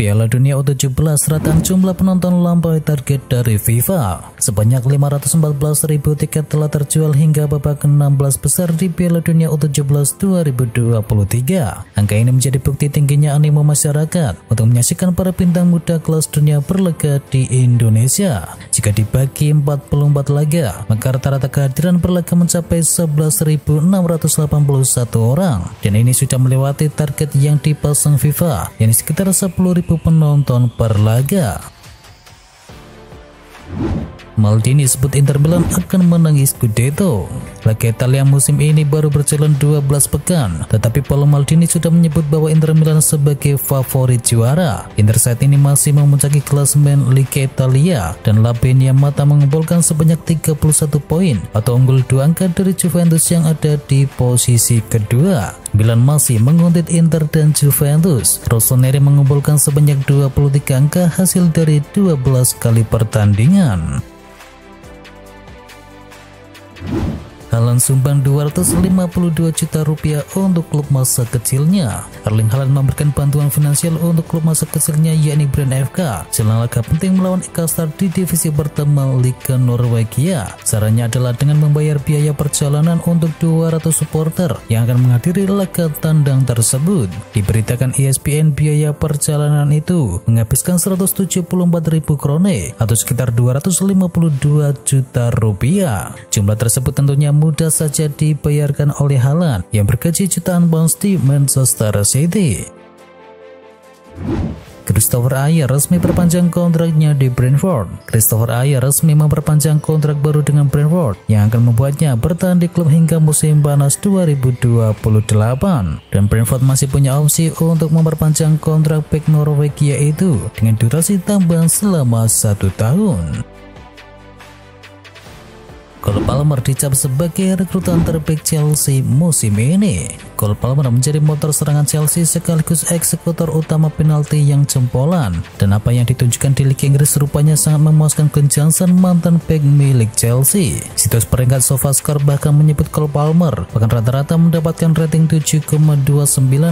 Piala Dunia U17 rataan jumlah penonton lampaui target dari FIFA. Sebanyak 514.000 tiket telah terjual hingga babak ke-16 besar di Piala Dunia U17 2023. Angka ini menjadi bukti tingginya animo masyarakat untuk menyaksikan para bintang muda kelas dunia berlaga di Indonesia. Jika dibagi 44 laga, maka rata-rata kehadiran berlaga mencapai 11.681 orang, dan ini sudah melewati target yang dipasang FIFA, yakni sekitar 10.000 penonton per laga. Maldini sebut Inter Milan akan menang Scudetto. Laga Italia musim ini baru berjalan 12 pekan, tetapi Paolo Maldini sudah menyebut bahwa Inter Milan sebagai favorit juara. Inter saat ini masih memuncaki klasemen Liga Italia, dan La Benia Mata mengumpulkan sebanyak 31 poin atau unggul 2 angka dari Juventus yang ada di posisi kedua. Milan masih menguntit Inter dan Juventus. Rossoneri mengumpulkan sebanyak 23 angka hasil dari 12 kali pertandingan. Haaland sumbang 252 juta rupiah untuk klub masa kecilnya. Erling Haaland memberikan bantuan finansial untuk klub masa kecilnya yakni Brann FK jelang laga penting melawan Ikastar di divisi pertama Liga Norwegia. Caranya adalah dengan membayar biaya perjalanan untuk 200 supporter yang akan menghadiri laga tandang tersebut. Diberitakan ESPN biaya perjalanan itu menghabiskan 174.000 krone atau sekitar 252 juta rupiah. Jumlah tersebut tentunya mudah saja dibayarkan oleh Haaland yang bergaji jutaan pounds di Manchester City. Christopher Ajer resmi perpanjang kontraknya di Brentford. Christopher Ajer resmi memperpanjang kontrak baru dengan Brentford yang akan membuatnya bertahan di klub hingga musim panas 2028. Dan Brentford masih punya opsi untuk memperpanjang kontrak bek Norwegia itu dengan durasi tambahan selama 1 tahun. Cole Palmer dicap sebagai rekrutan terbaik Chelsea musim ini. Cole Palmer menjadi motor serangan Chelsea sekaligus eksekutor utama penalti yang jempolan, dan apa yang ditunjukkan di Liga Inggris rupanya sangat memuaskan Glenn Johnson, mantan bek milik Chelsea. Situs peringkat SofaScore bahkan menyebut Cole Palmer bahkan rata-rata mendapatkan rating 7,29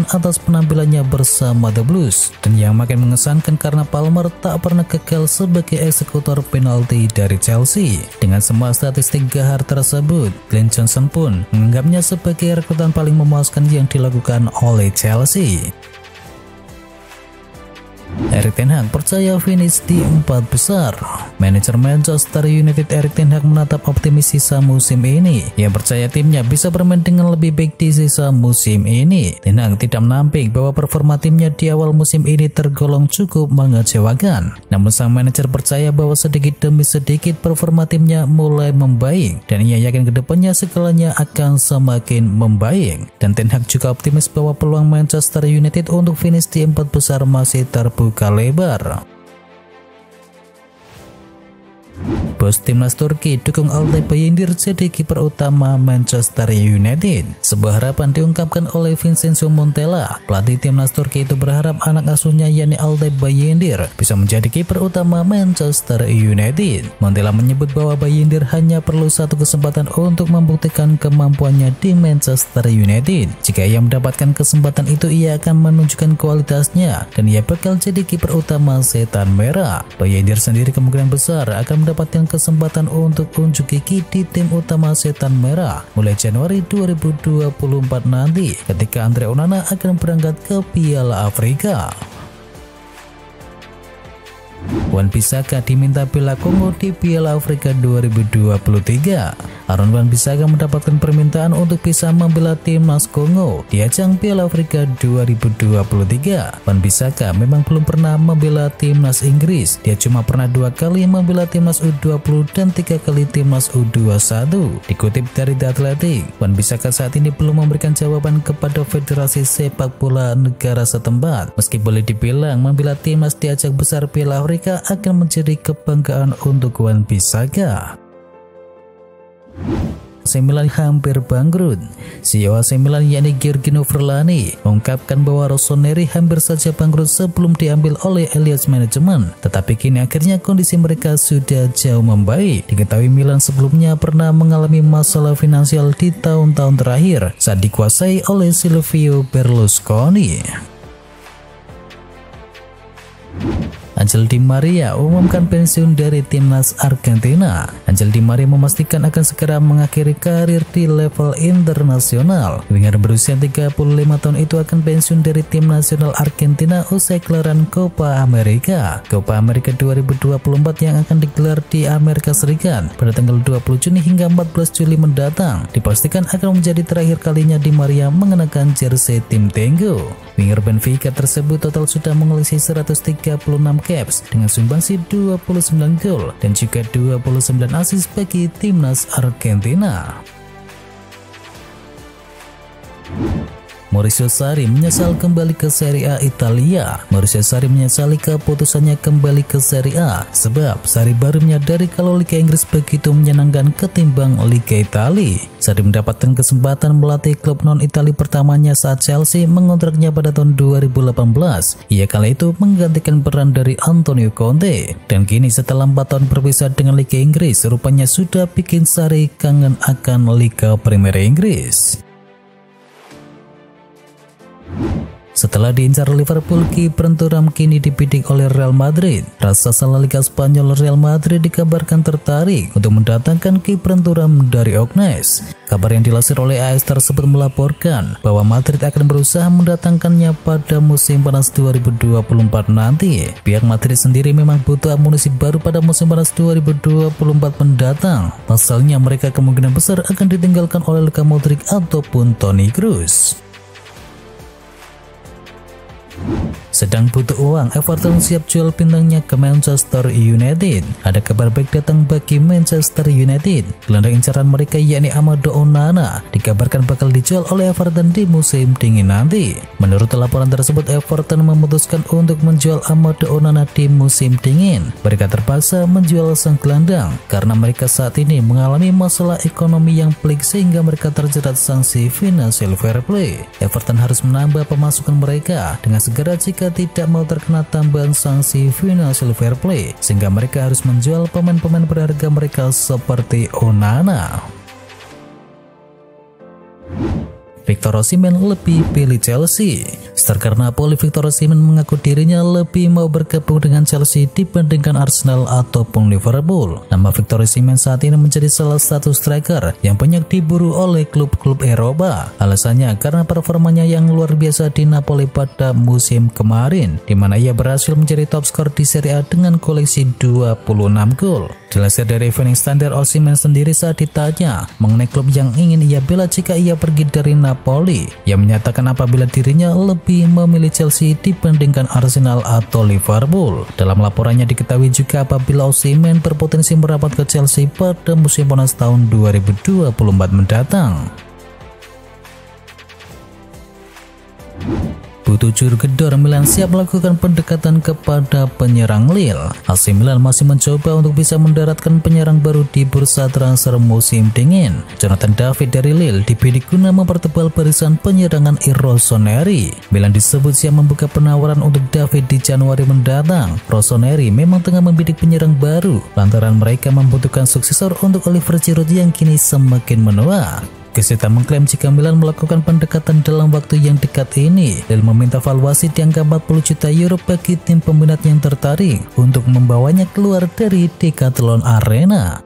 atas penampilannya bersama The Blues, dan yang makin mengesankan karena Palmer tak pernah gagal sebagai eksekutor penalti dari Chelsea. Dengan semua statistik gahar tersebut, Glenn Johnson pun menganggapnya sebagai rekrutan paling memuaskan yang dilakukan oleh Chelsea. Erik ten Hag percaya finish di 4 besar. Manajer Manchester United Erik ten Hag menatap optimis sisa musim ini. Ia percaya timnya bisa bermain dengan lebih baik di sisa musim ini. Ten Hag tidak menampik bahwa performa timnya di awal musim ini tergolong cukup mengecewakan. Namun sang manajer percaya bahwa sedikit demi sedikit performa timnya mulai membaik, dan ia yakin kedepannya segalanya akan semakin membaik. Dan Ten Hag juga optimis bahwa peluang Manchester United untuk finish di 4 besar masih terbuka lebar. Bos timnas Turki dukung Altay Bayındır jadi kiper utama Manchester United. Sebuah harapan diungkapkan oleh Vincenzo Montella. Pelatih timnas Turki itu berharap anak asuhnya yakni Altay Bayındır bisa menjadi kiper utama Manchester United. Montella menyebut bahwa Bayındır hanya perlu satu kesempatan untuk membuktikan kemampuannya di Manchester United. Jika ia mendapatkan kesempatan itu, ia akan menunjukkan kualitasnya dan ia bakal jadi kiper utama Setan Merah. Bayındır sendiri kemungkinan besar akan mendapatkan kesempatan untuk unjuk gigi di tim utama Setan Merah mulai Januari 2024 nanti ketika Andre Onana akan berangkat ke Piala Afrika. Wan-Bissaka diminta bela Kongo di Piala Afrika 2023. Aaron Wan-Bissaka mendapatkan permintaan untuk bisa membela timnas Kongo di ajang Piala Afrika 2023. Wan-Bissaka memang belum pernah membela timnas Inggris. Dia cuma pernah 2 kali membela timnas U20 dan 3 kali timnas U21. Dikutip dari The Athletic, Wan-Bissaka saat ini belum memberikan jawaban kepada Federasi Sepak Bola negara setempat. Meski boleh dibilang membela timnas di ajang besar Piala Afrika akan menjadi kebanggaan untuk Wan-Bissaka. AC Milan hampir bangkrut. CEO AC Milan yakni Giorgio Verlani mengungkapkan bahwa Rossoneri hampir saja bangkrut sebelum diambil oleh Elliott Management, tetapi kini akhirnya kondisi mereka sudah jauh membaik. Diketahui Milan sebelumnya pernah mengalami masalah finansial di tahun-tahun terakhir saat dikuasai oleh Silvio Berlusconi. Angel Di Maria umumkan pensiun dari timnas Argentina. Angel Di Maria memastikan akan segera mengakhiri karir di level internasional. Winger berusia 35 tahun itu akan pensiun dari tim nasional Argentina usai gelaran Copa America 2024 yang akan digelar di Amerika Serikat pada tanggal 20 Juni hingga 14 Juli mendatang. Dipastikan akan menjadi terakhir kalinya Di Maria mengenakan jersey tim Tengu. Winger Benfica tersebut total sudah mengoleksi 136 caps dengan sumbangsi 29 gol dan juga 29 assist bagi timnas Argentina. Maurizio Sarri menyesal kembali ke Serie A Italia. Maurizio Sarri menyesali keputusannya kembali ke Serie A sebab Sarri baru menyadari kalau Liga Inggris begitu menyenangkan ketimbang Liga Italia. Sarri mendapatkan kesempatan melatih klub non-Italia pertamanya saat Chelsea mengontraknya pada tahun 2018. Ia kala itu menggantikan peran dari Antonio Conte. Dan kini setelah 4 tahun berpisah dengan Liga Inggris, rupanya sudah bikin Sarri kangen akan Liga Premier Inggris. Setelah diincar Liverpool, kiper Thuram kini dibidik oleh Real Madrid. Raksasa La Liga Spanyol Real Madrid dikabarkan tertarik untuk mendatangkan kiper Thuram dari Ognes. Kabar yang dilansir oleh AS tersebut melaporkan bahwa Madrid akan berusaha mendatangkannya pada musim panas 2024 nanti. Pihak Madrid sendiri memang butuh amunisi baru pada musim panas 2024 mendatang. Pasalnya mereka kemungkinan besar akan ditinggalkan oleh Luka Modric ataupun Toni Kroos. Sedang butuh uang, Everton siap jual bintangnya ke Manchester United. Ada kabar baik datang bagi Manchester United. Gelandang incaran mereka yakni Amadou Onana dikabarkan bakal dijual oleh Everton di musim dingin nanti. Menurut laporan tersebut, Everton memutuskan untuk menjual Amadou Onana di musim dingin. Mereka terpaksa menjual sang gelandang karena mereka saat ini mengalami masalah ekonomi yang pelik sehingga mereka terjerat sanksi financial fair play. Everton harus menambah pemasukan mereka dengan segera jika tidak mau terkena tambahan sanksi financial fair play, sehingga mereka harus menjual pemain-pemain berharga mereka seperti Onana. Victor Osimhen lebih pilih Chelsea. Striker Napoli Victor Osimhen mengaku dirinya lebih mau bergabung dengan Chelsea dibandingkan Arsenal ataupun Liverpool. Nama Victor Osimhen saat ini menjadi salah satu striker yang banyak diburu oleh klub-klub Eropa. Alasannya karena performanya yang luar biasa di Napoli pada musim kemarin, di mana ia berhasil menjadi top skor di Serie A dengan koleksi 26 gol. Dilansir dari Evening Standard, Osimhen sendiri saat ditanya mengenai klub yang ingin ia bela jika ia pergi dari Napoli, ia menyatakan apabila dirinya lebih memilih Chelsea dibandingkan Arsenal atau Liverpool. Dalam laporannya diketahui juga apabila Osimhen berpotensi merapat ke Chelsea pada musim panas tahun 2024 mendatang. Butuh juru gedor, Milan siap melakukan pendekatan kepada penyerang Lille. AC Milan masih mencoba untuk bisa mendaratkan penyerang baru di bursa transfer musim dingin. Jonathan David dari Lille dibidik guna mempertebal barisan penyerangan Rossoneri. Milan disebut siap membuka penawaran untuk David di Januari mendatang. Rossoneri memang tengah membidik penyerang baru lantaran mereka membutuhkan suksesor untuk Oliver Giroud yang kini semakin menua. Geseta mengklaim jika Milan melakukan pendekatan dalam waktu yang dekat ini dan meminta valuasi di angka 40 juta euro bagi tim peminat yang tertarik untuk membawanya keluar dari Decathlon Arena.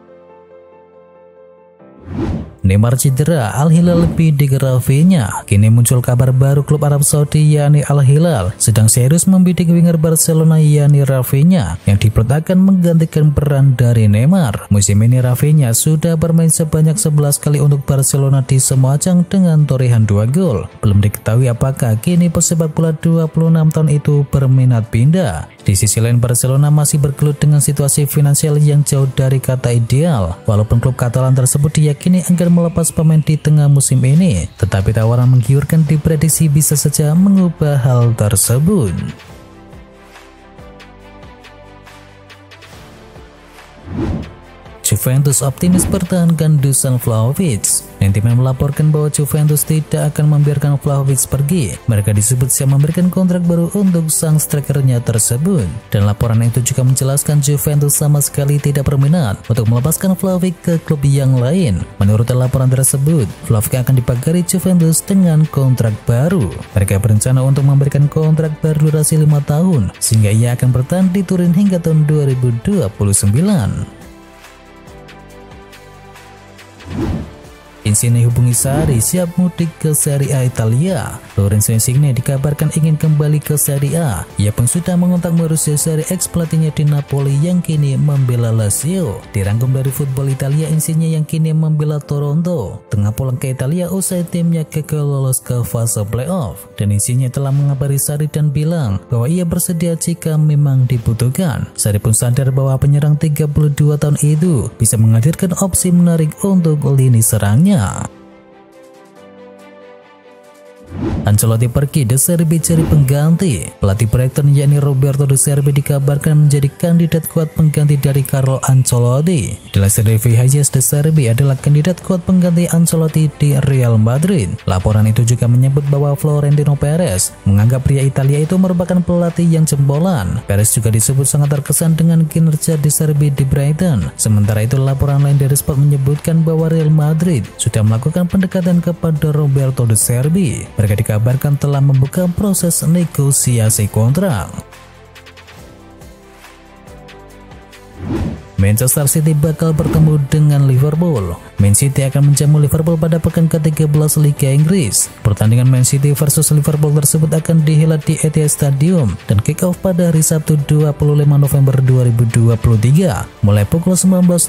Neymar cedera, Al Hilal bidik Rafinha. Kini muncul kabar baru klub Arab Saudi yakni Al Hilal sedang serius membidik winger Barcelona yakni Rafinha yang diperkirakan menggantikan peran dari Neymar. Musim ini Rafinha sudah bermain sebanyak 11 kali untuk Barcelona di semua ajang dengan torehan 2 gol. Belum diketahui apakah kini pesepak bola 26 tahun itu berminat pindah. Di sisi lain, Barcelona masih bergelut dengan situasi finansial yang jauh dari kata ideal. Walaupun klub Katalan tersebut diyakini akan melepas pemain di tengah musim ini, tetapi tawaran menggiurkan diprediksi bisa saja mengubah hal tersebut. Juventus optimis pertahankan Dusan Vlahovic. Netizen melaporkan bahwa Juventus tidak akan membiarkan Vlahovic pergi. Mereka disebut siap memberikan kontrak baru untuk sang strikernya tersebut. Dan laporan itu juga menjelaskan Juventus sama sekali tidak berminat untuk melepaskan Vlahovic ke klub yang lain. Menurut laporan tersebut, Vlahovic akan dipagari Juventus dengan kontrak baru. Mereka berencana untuk memberikan kontrak berdurasi 5 tahun sehingga ia akan bertahan di Turin hingga tahun 2029. Insigne hubungi Sarri siap mudik ke Serie A Italia. Lorenzo Insigne dikabarkan ingin kembali ke Serie A. Ia pun sudah mengontak Mauricio Sarri, ex pelatihnya di Napoli yang kini membela Lazio. Dirangkum dari Football Italia, Insigne yang kini membela Toronto tengah pulang ke Italia usai timnya gagal lolos ke fase playoff. Dan Insigne telah mengabari Sarri dan bilang bahwa ia bersedia jika memang dibutuhkan. Sarri pun sadar bahwa penyerang 32 tahun itu bisa menghadirkan opsi menarik untuk lini serangnya. Ancelotti pergi, De Zerbi cari pengganti. Pelatih Brighton yakni Roberto De Zerbi dikabarkan menjadi kandidat kuat pengganti dari Carlo Ancelotti. Dilansir dari VHS, De Zerbi adalah kandidat kuat pengganti Ancelotti di Real Madrid. Laporan itu juga menyebut bahwa Florentino Perez menganggap pria Italia itu merupakan pelatih yang jempolan. Perez juga disebut sangat terkesan dengan kinerja De Zerbi di Brighton. Sementara itu, laporan lain dari Sport menyebutkan bahwa Real Madrid sudah melakukan pendekatan kepada Roberto De Zerbi. Mereka dikabarkan telah membuka proses negosiasi kontrak. Manchester City bakal bertemu dengan Liverpool. Man City akan menjamu Liverpool pada pekan ke-13 Liga Inggris. Pertandingan Man City versus Liverpool tersebut akan dihelat di Etihad Stadium dan kick-off pada hari Sabtu 25 November 2023 mulai pukul 19.30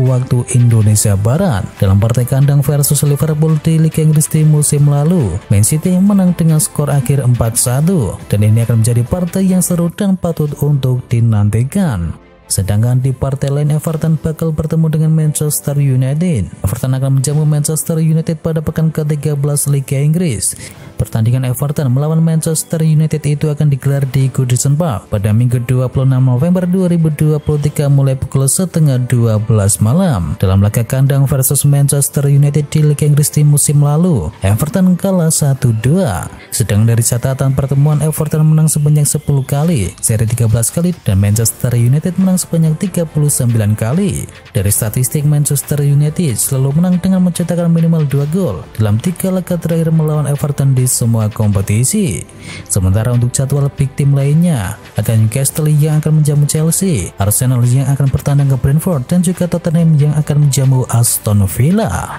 waktu Indonesia Barat. Dalam partai kandang versus Liverpool di Liga Inggris di musim lalu, Man City menang dengan skor akhir 4-1 dan ini akan menjadi partai yang seru dan patut untuk dinantikan. Sedangkan di partai lain, Everton bakal bertemu dengan Manchester United. Everton akan menjamu Manchester United pada pekan ke-13 Liga Inggris. Pertandingan Everton melawan Manchester United itu akan digelar di Goodison Park pada Minggu 26 November 2023 mulai pukul 11:30 malam. Dalam laga kandang versus Manchester United di Liga Inggris di musim lalu, Everton kalah 1-2. Sedang dari catatan pertemuan, Everton menang sebanyak 10 kali, seri 13 kali, dan Manchester United menang sebanyak 39 kali. Dari statistik, Manchester United selalu menang dengan mencetakkan minimal 2 gol dalam 3 laga terakhir melawan Everton di semua kompetisi. Sementara untuk jadwal big team lainnya, ada Newcastle yang akan menjamu Chelsea, Arsenal yang akan bertandang ke Brentford, dan juga Tottenham yang akan menjamu Aston Villa.